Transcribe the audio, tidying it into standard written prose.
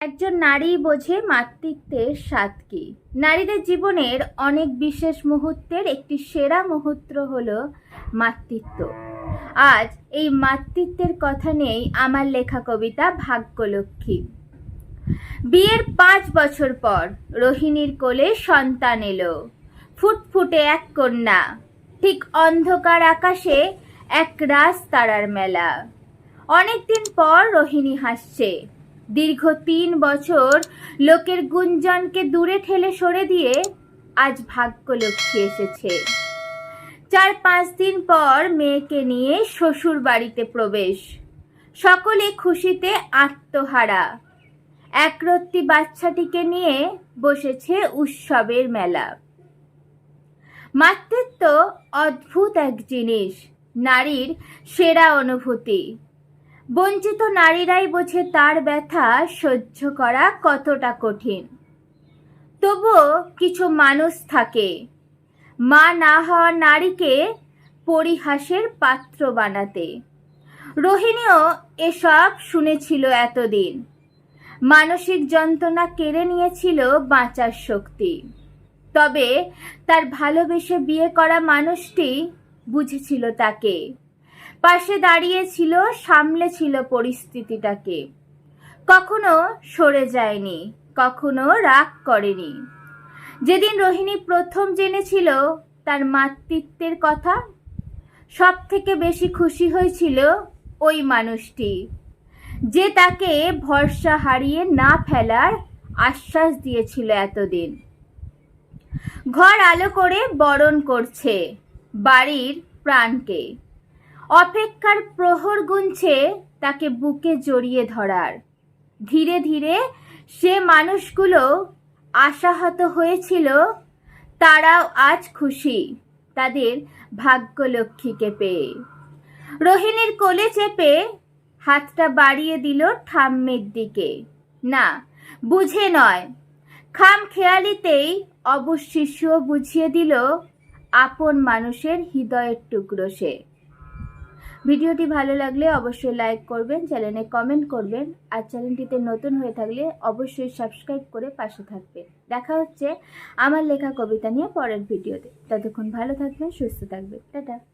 একজন নারী বোঝে মাতৃত্বের স্বাদ কি। নারীদের জীবনের অনেক বিশেষ মুহূর্তের একটি সেরা মুহূর্ত হলো মাতৃত্ব। আজ এই মাতৃত্বের কথা নিয়েই আমার লেখা কবিতা ভাগ্যলক্ষ্মী। বিয়ের ৫ বছর পর রোহিণীর কোলে সন্তান এলো, ফুটফুটে এক কন্যা। ঠিক অন্ধকার আকাশে এক রাজ তারার মেলা। অনেকদিন পর রোহিণী হাসছে। দীর্ঘ ৩ বছর লোকের গুঞ্জনকে দূরে ঠেলে সরে দিয়ে আজ ভাগ্যলক্ষ্মী এসেছে। ৪-৫ দিন পর মেয়েকে নিয়ে শ্বশুর বাড়িতে প্রবেশ। সকলে খুশিতে আত্মহারা। একরত্তি বাচ্চাটিকে নিয়ে বসেছে উৎসবের মেলা। মাতৃত্ব অদ্ভুত এক জিনিস, নারীর সেরা অনুভূতি। বঞ্চিত নারীরাই বোঝে তার ব্যথা সহ্য করা কতটা কঠিন। তবুও কিছু মানুষ থাকে মা না হওয়া নারীকে পরিহাসের পাত্র বানাতে। রোহিণীও এসব শুনেছিল এতদিন। মানসিক যন্ত্রণা কেড়ে নিয়েছিল বাঁচার শক্তি। তবে তার ভালোবেসে বিয়ে করা মানুষটি বুঝেছিল তাকে, পাশে দাঁড়িয়েছিল, সামলেছিল পরিস্থিতিটাকে। কখনো সরে যায়নি, কখনো রাগ করেনি। যেদিন রোহিণী প্রথম জেনেছিল তার মাতৃত্বের কথা, সব থেকে বেশি খুশি হয়েছিল ওই মানুষটি, যে তাকে ভরসা হারিয়ে না ফেলার আশ্বাস দিয়েছিল এতদিন। ঘর আলো করে বরণ করছে বাড়ির প্রাণকে। অপেক্ষার প্রহর গুনছে তাকে বুকে জড়িয়ে ধরার। ধীরে ধীরে সে মানুষগুলো আশাহত হয়েছিল, তারাও আজ খুশি তাদের ভাগ্যলক্ষ্মীকে পেয়ে। রোহিণীর কোলে চেপে হাতটা বাড়িয়ে দিল ঠাম্মির দিকে। না, বুঝে নয়, খাম খেয়ালিতেই অবশিষ্যও বুঝিয়ে দিল আপন মানুষের হৃদয়ের টুকরো সে। ভিডিওটি ভালো লাগলে অবশ্যই লাইক করবেন, চ্যানেলে কমেন্ট করবেন, আর চ্যানেলটিতে নতুন হয়ে থাকলে অবশ্যই সাবস্ক্রাইব করে পাশে থাকবেন। দেখা হচ্ছে আমার লেখা কবিতা নিয়ে পরের ভিডিওতে। ততক্ষণ ভালো থাকবেন, সুস্থ থাকবেন। টাটা।